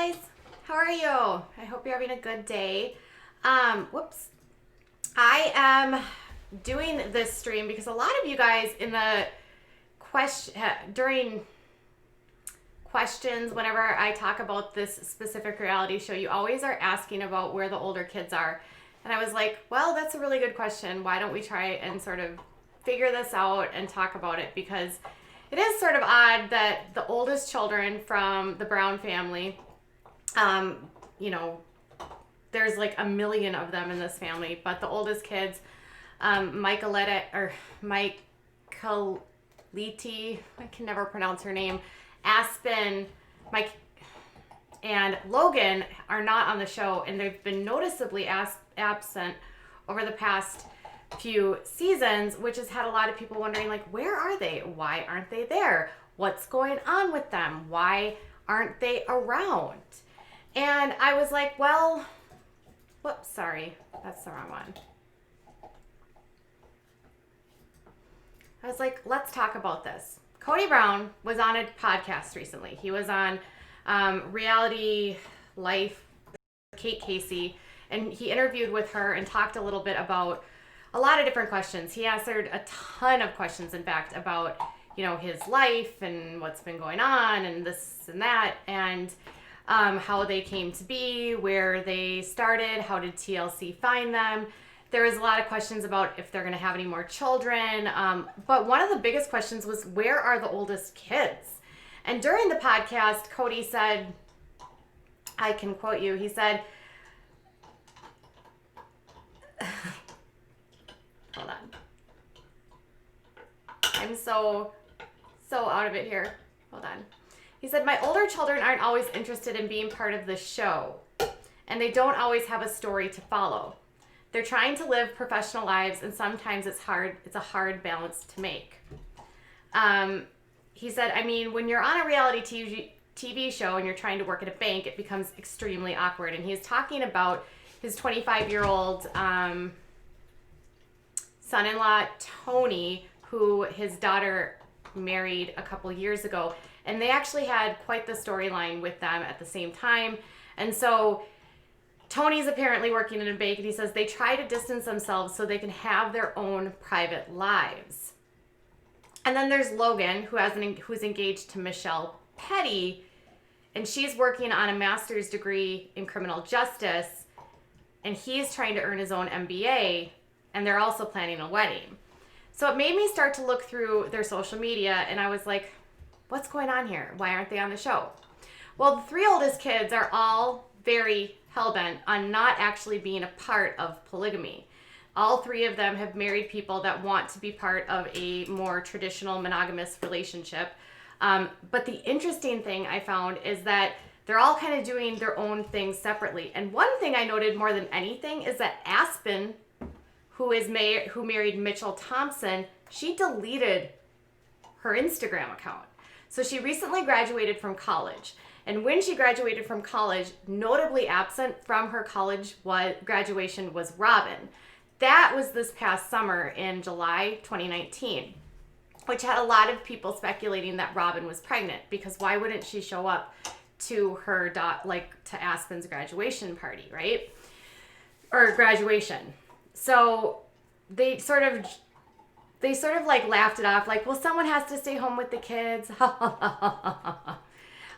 guys, how are you? I hope you're having a good day. Whoops. I am doing this stream because a lot of you guys in the during questions, whenever I talk about this specific reality show, you always are asking about where the older kids are. And I was like, well, that's a really good question. Why don't we try and sort of figure this out and talk about it? Because it is sort of odd that the oldest children from the Brown family, there's like a million of them in this family, but the oldest kids, Mykelti, I can never pronounce her name, Aspen, Mike, and Logan are not on the show, and they've been noticeably absent over the past few seasons, which has had a lot of people wondering, like, where are they? Why aren't they there? What's going on with them? Why aren't they around? And I was like, well, whoops, sorry, that's the wrong one. I was like, let's talk about this. Kody Brown was on a podcast recently. He was on Reality Life, Kate Casey, and he interviewed with her and talked a little bit about a lot of different questions. He answered a ton of questions, in fact, about, his life and what's been going on and this and that, and how they came to be, where they started, how did TLC find them. There was a lot of questions about if they're going to have any more children. But one of the biggest questions was, where are the oldest kids? And during the podcast, Kody said, I can quote you, he said, hold on. I'm so out of it here. Hold on. He said, my older children aren't always interested in being part of the show, and they don't always have a story to follow. They're trying to live professional lives, and sometimes it's hard. It's a hard balance to make. He said, when you're on a reality TV show and you're trying to work at a bank, it becomes extremely awkward. And he's talking about his 25-year-old son-in-law, Tony, who his daughter married a couple years ago. And they actually had quite the storyline with them at the same time. And so Tony's apparently working in a bank, and he says they try to distance themselves so they can have their own private lives. And then there's Logan, who's engaged to Michelle Petty, and she's working on a master's degree in criminal justice, and he's trying to earn his own MBA, and they're also planning a wedding. So it made me start to look through their social media, and I was like, what's going on here? Why aren't they on the show? Well, the three oldest kids are all very hellbent on not actually being a part of polygamy. All three of them have married people that want to be part of a more traditional monogamous relationship. But the interesting thing I found is that they're all kind of doing their own things separately. And one thing I noted more than anything is that Aspen, who married Mitchell Thompson, she deleted her Instagram account. So she recently graduated from college. And when she graduated from college, notably absent from her college graduation was Robin. That was this past summer in July 2019, which had a lot of people speculating that Robin was pregnant, because why wouldn't she show up to her to Aspen's graduation party, right? Or graduation. So they sort of like laughed it off, like, well, someone has to stay home with the kids.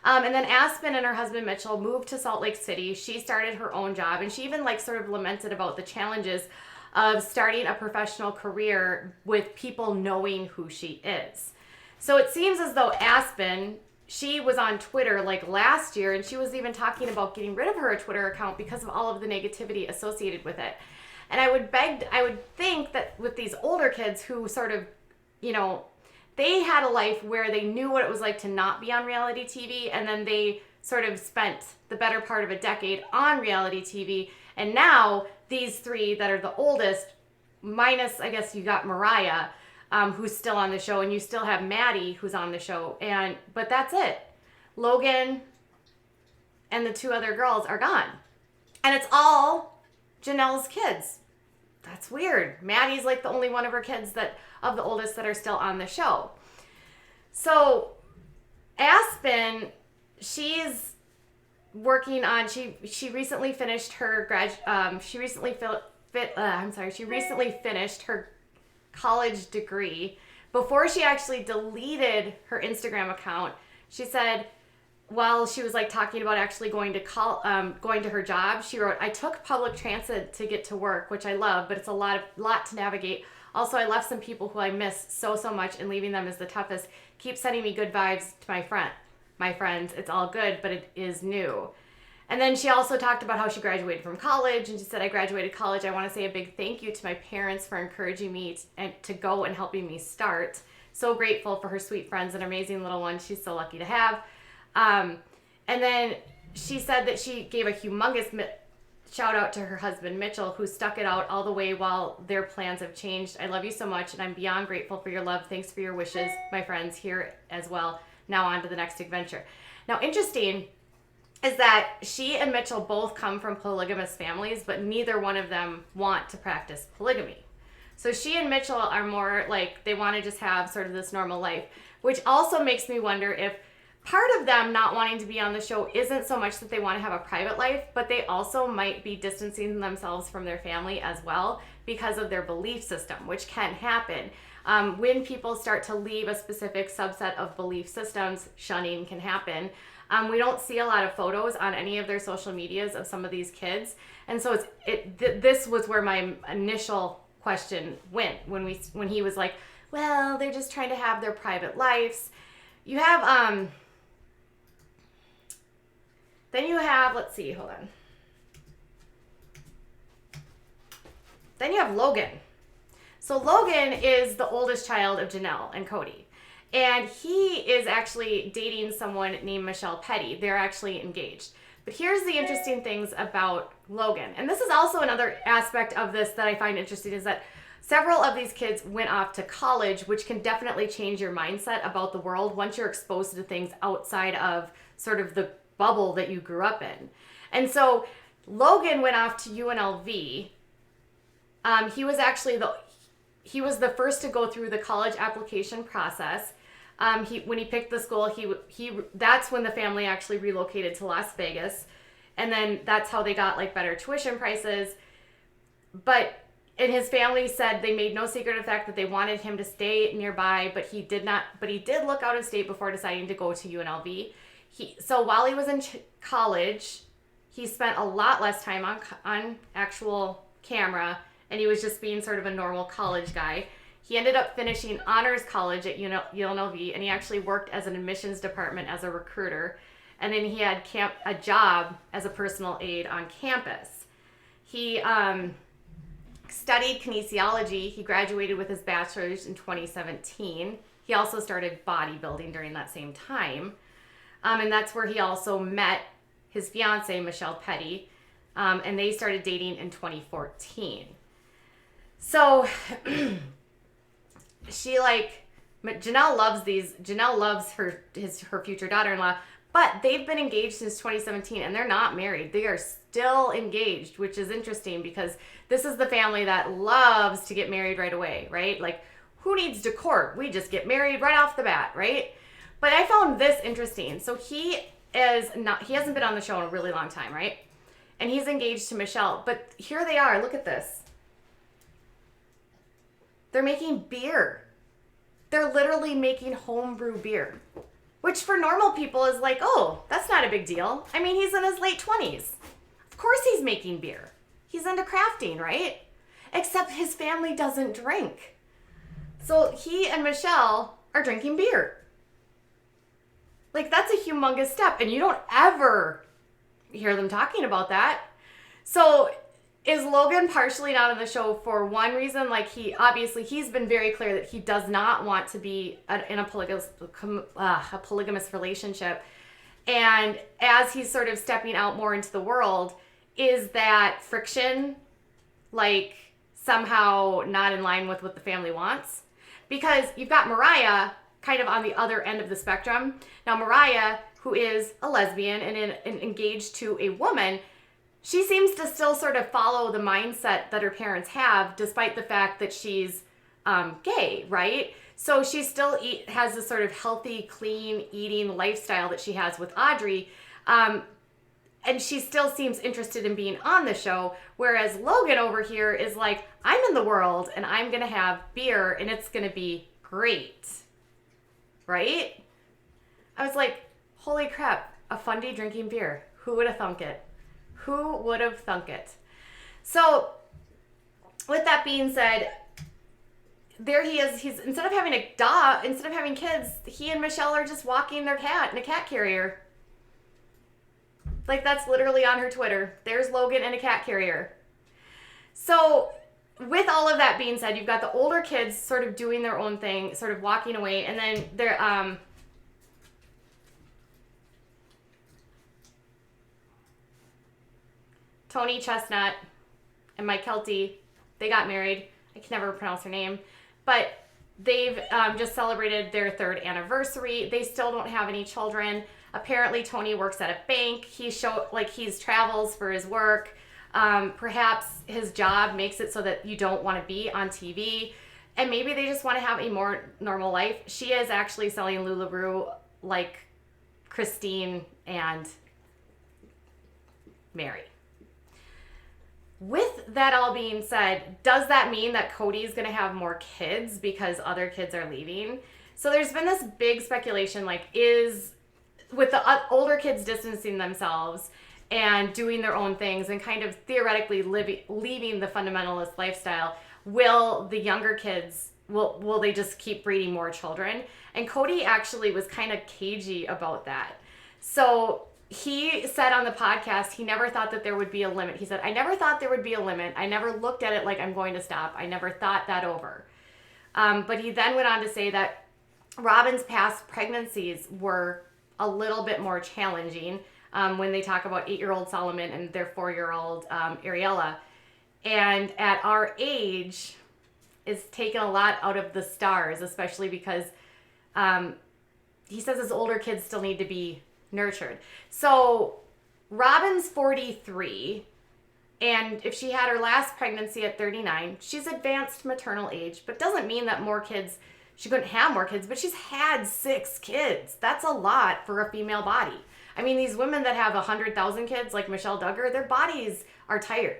And then Aspen and her husband Mitchell moved to Salt Lake City. She started her own job, and she even sort of lamented about the challenges of starting a professional career with people knowing who she is. So it seems as though Aspen, she was on Twitter last year, and she was even talking about getting rid of her Twitter account because of all of the negativity associated with it. And I would think that with these older kids who sort of, they had a life where they knew what it was like to not be on reality TV, and then they sort of spent the better part of a decade on reality TV, and now these three that are the oldest, minus, I guess, you got Mariah, who's still on the show, and you still have Maddie, who's on the show, but that's it. Logan and the two other girls are gone. And it's all Janelle's kids. That's weird. Maddie's the only one of her kids of the oldest that are still on the show. So Aspen, she's working on, she recently finished her she recently finished her college degree. Before she actually deleted her Instagram account, she said, while she was like talking about actually going to her job, she wrote, "I took public transit to get to work, which I love, but it's a lot to navigate. Also, I left some people who I miss so much, and leaving them is the toughest. Keep sending me good vibes to my friends. It's all good, but it is new." And then she also talked about how she graduated from college, and she said, "I graduated college. I want to say a big thank you to my parents for encouraging me to go and helping me start. So grateful for her sweet friends and amazing little one she's so lucky to have." And then she said that she gave a humongous shout out to her husband, Mitchell, who stuck it out all the way while their plans have changed. "I love you so much, and I'm beyond grateful for your love. Thanks for your wishes, my friends, here as well. Now on to the next adventure." Now, interesting is that she and Mitchell both come from polygamous families, but neither one of them want to practice polygamy. So she and Mitchell are more like they want to just have sort of this normal life, which also makes me wonder if part of them not wanting to be on the show isn't so much that they want to have a private life, but they also might be distancing themselves from their family as well because of their belief system, which can happen. When people start to leave a specific subset of belief systems, shunning can happen. We don't see a lot of photos on any of their social medias of some of these kids. And so this was where my initial question went when he was like, well, they're just trying to have their private lives. You have, then you have, let's see, hold on. Then you have Logan. So Logan is the oldest child of Janelle and Kody. And he is actually dating someone named Mykelti. They're actually engaged. But here's the interesting things about Logan. And this is also another aspect of this that I find interesting is that several of these kids went off to college, which can definitely change your mindset about the world once you're exposed to things outside of sort of the bubble that you grew up in. And so Logan went off to UNLV. He was the first to go through the college application process. When he picked the school, that's when the family actually relocated to Las Vegas. And then that's how they got like better tuition prices. And his family said they made no secret of the fact that they wanted him to stay nearby, but he did look out of state before deciding to go to UNLV. So while he was in college, he spent a lot less time on actual camera, and he was just being sort of a normal college guy. He ended up finishing honors college at UNLV, and he actually worked as an admissions department as a recruiter. And then he had a job as a personal aide on campus. He studied kinesiology. He graduated with his bachelor's in 2017. He also started bodybuilding during that same time. And that's where he also met his fiancée, Mykelti, and they started dating in 2014. So Janelle loves her future daughter-in-law, but they've been engaged since 2017 and they're not married. They are still engaged, which is interesting because this is the family that loves to get married right away, right? Like, who needs to court? We just get married right off the bat, right? But I found this interesting. So he hasn't been on the show in a really long time, right? And he's engaged to Michelle, but here they are. Look at this. They're making beer. They're literally making homebrew beer, which for normal people is like, oh, that's not a big deal. I mean, he's in his late 20s. Of course he's making beer. He's into crafting, right? Except his family doesn't drink. So he and Michelle are drinking beer. Like, that's a humongous step, and you don't ever hear them talking about that. So is Logan partially not on the show for one reason? Like, he's been very clear that he does not want to be in a polygamous relationship. And as he's sort of stepping out more into the world, is that friction, like, somehow not in line with what the family wants? Because you've got Mariah kind of on the other end of the spectrum. Now, Mariah, who is a lesbian and engaged to a woman, she seems to still sort of follow the mindset that her parents have, despite the fact that she's gay, right? So she still has this sort of healthy, clean eating lifestyle that she has with Audrey. and she still seems interested in being on the show, whereas Logan over here is like, I'm in the world and I'm gonna have beer and it's gonna be great, right? I was like, holy crap, a Fundy drinking beer. Who would have thunk it? Who would have thunk it? So with that being said, there he is. He's instead of having kids, he and Michelle are just walking their cat in a cat carrier. Like, that's literally on her Twitter. There's Logan in a cat carrier. So with all of that being said, you've got the older kids sort of doing their own thing, sort of walking away, and then they're Tony Chestnut and Mykelti, they got married. I can never pronounce her name. But they've just celebrated their 3rd anniversary. They still don't have any children. Apparently, Tony works at a bank. He's travels for his work. Perhaps his job makes it so that you don't want to be on TV. And maybe they just want to have a more normal life. She is actually selling LuLaRoe like Christine and Mary. With that all being said, does that mean that Kody's going to have more kids because other kids are leaving? So there's been this big speculation, like, is with the older kids distancing themselves and doing their own things and kind of theoretically leaving the fundamentalist lifestyle, will the younger kids, will they just keep breeding more children? And Kody actually was kind of cagey about that. So he said on the podcast he never thought that there would be a limit. He said, I never thought there would be a limit. I never looked at it like I'm going to stop. I never thought that over. But he then went on to say that Robin's past pregnancies were a little bit more challenging when they talk about 8-year-old Solomon and their 4-year-old Ariella. And at our age, it's taken a lot out of the stars, especially because he says his older kids still need to be nurtured. So Robin's 43, and if she had her last pregnancy at 39, she's advanced maternal age, but doesn't mean that she couldn't have more kids, but she's had 6 kids. That's a lot for a female body. I mean, these women that have 100,000 kids, like Michelle Duggar, their bodies are tired.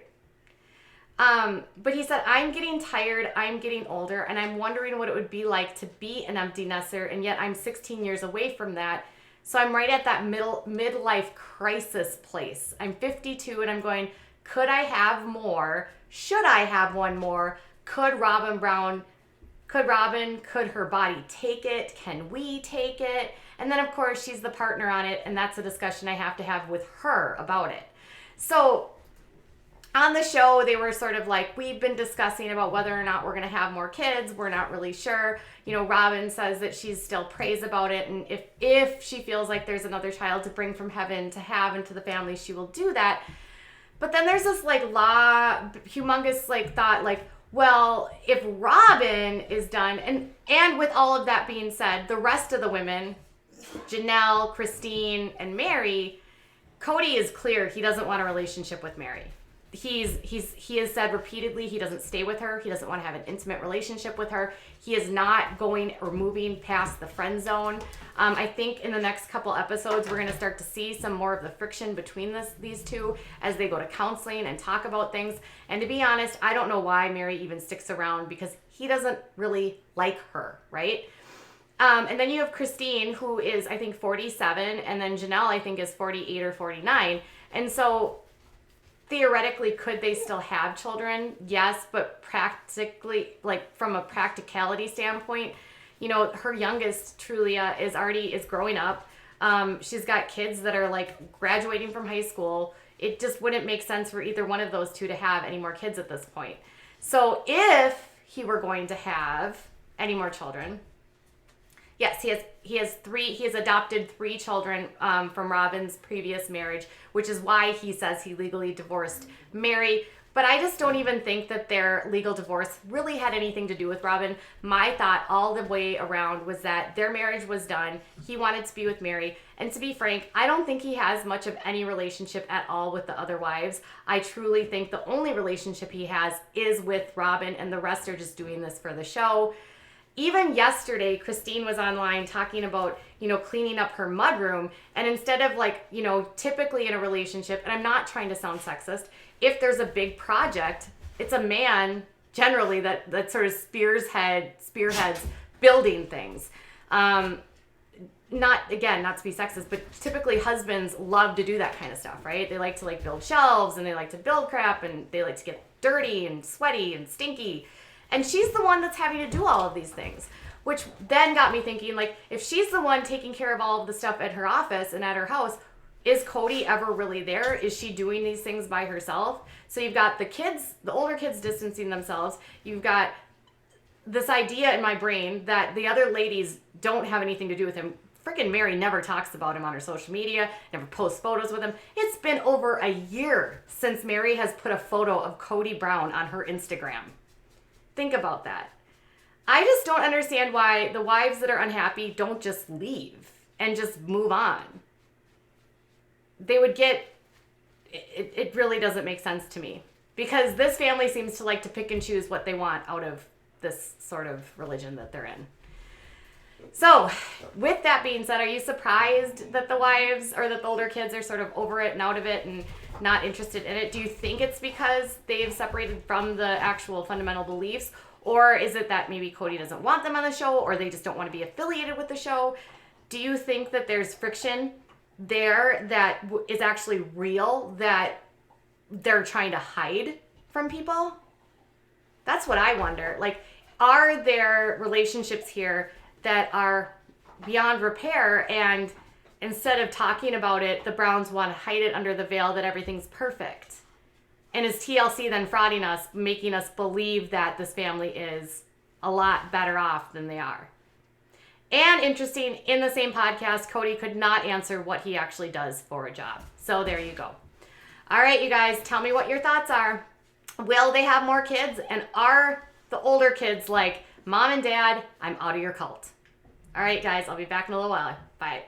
But he said, I'm getting tired, I'm getting older, and I'm wondering what it would be like to be an empty nester, and yet I'm 16 years away from that. So I'm right at that midlife crisis place. I'm 52 and I'm going, could I have more? Should I have one more? Could her body take it? Can we take it? And then of course she's the partner on it, and that's a discussion I have to have with her about it. So on the show, they were sort of like, we've been discussing about whether or not we're going to have more kids. We're not really sure. You know, Robin says that she still prays about it. And if she feels like there's another child to bring from heaven to have into the family, she will do that. But then there's this like humongous like thought, like, well, if Robin is done, and with all of that being said, the rest of the women, Janelle, Christine, and Mary, Kody is clear he doesn't want a relationship with Mary. He has said repeatedly he doesn't stay with her. He doesn't want to have an intimate relationship with her. He is not going or moving past the friend zone. I think in the next couple episodes, we're going to start to see some more of the friction between these two as they go to counseling and talk about things. And to be honest, I don't know why Mary even sticks around, because he doesn't really like her, right? And then you have Christine, who is, I think, 47, and then Janelle, I think, is 48 or 49. And so theoretically, could they still have children? Yes, but practically, like from a practicality standpoint, you know, her youngest, Trulia, is growing up. She's got kids that are like graduating from high school. It just wouldn't make sense for either one of those two to have any more kids at this point. So if he were going to have any more children, yes, he has adopted 3 children from Robin's previous marriage, which is why he says he legally divorced Mary. But I just don't even think that their legal divorce really had anything to do with Robin. My thought all the way around was that their marriage was done. He wanted to be with Mary. And to be frank, I don't think he has much of any relationship at all with the other wives. I truly think the only relationship he has is with Robin, and the rest are just doing this for the show. even yesterday, Christine was online talking about, cleaning up her mudroom. And instead of like, typically in a relationship, and I'm not trying to sound sexist, if there's a big project, it's a man generally that sort of spearheads building things. Not to be sexist, but typically husbands love to do that kind of stuff, right? They like to build shelves, and they like to build crap, and they like to get dirty and sweaty and stinky. And she's the one that's having to do all of these things, which then got me thinking, like, if she's the one taking care of all of the stuff at her office and at her house, is Kody ever really there? Is she doing these things by herself? So you've got the older kids distancing themselves. You've got this idea in my brain that the other ladies don't have anything to do with him. Freaking Mary never talks about him on her social media, never posts photos with him. It's been over a year since Mary has put a photo of Kody Brown on her Instagram. Think about that. I just don't understand why the wives that are unhappy don't just leave and just move on. It really doesn't make sense to me, because this family seems to like to pick and choose what they want out of this sort of religion that they're in. So, with that being said, are you surprised that the wives or that the older kids are sort of over it and out of it and not interested in it? Do you think it's because they've separated from the actual fundamental beliefs? Or is it that maybe Kody doesn't want them on the show, or they just don't want to be affiliated with the show? Do you think that there's friction there that is actually real, that they're trying to hide from people? That's what I wonder. Like, are there relationships here that are beyond repair, and instead of talking about it, the Browns want to hide it under the veil that everything's perfect? And is TLC then frauding us, making us believe that this family is a lot better off than they are? And interesting, in the same podcast, Kody could not answer what he actually does for a job. So there you go. All right, you guys, tell me what your thoughts are. Will they have more kids? And are the older kids like, Mom and Dad, I'm out of your cult? All right, guys, I'll be back in a little while. Bye.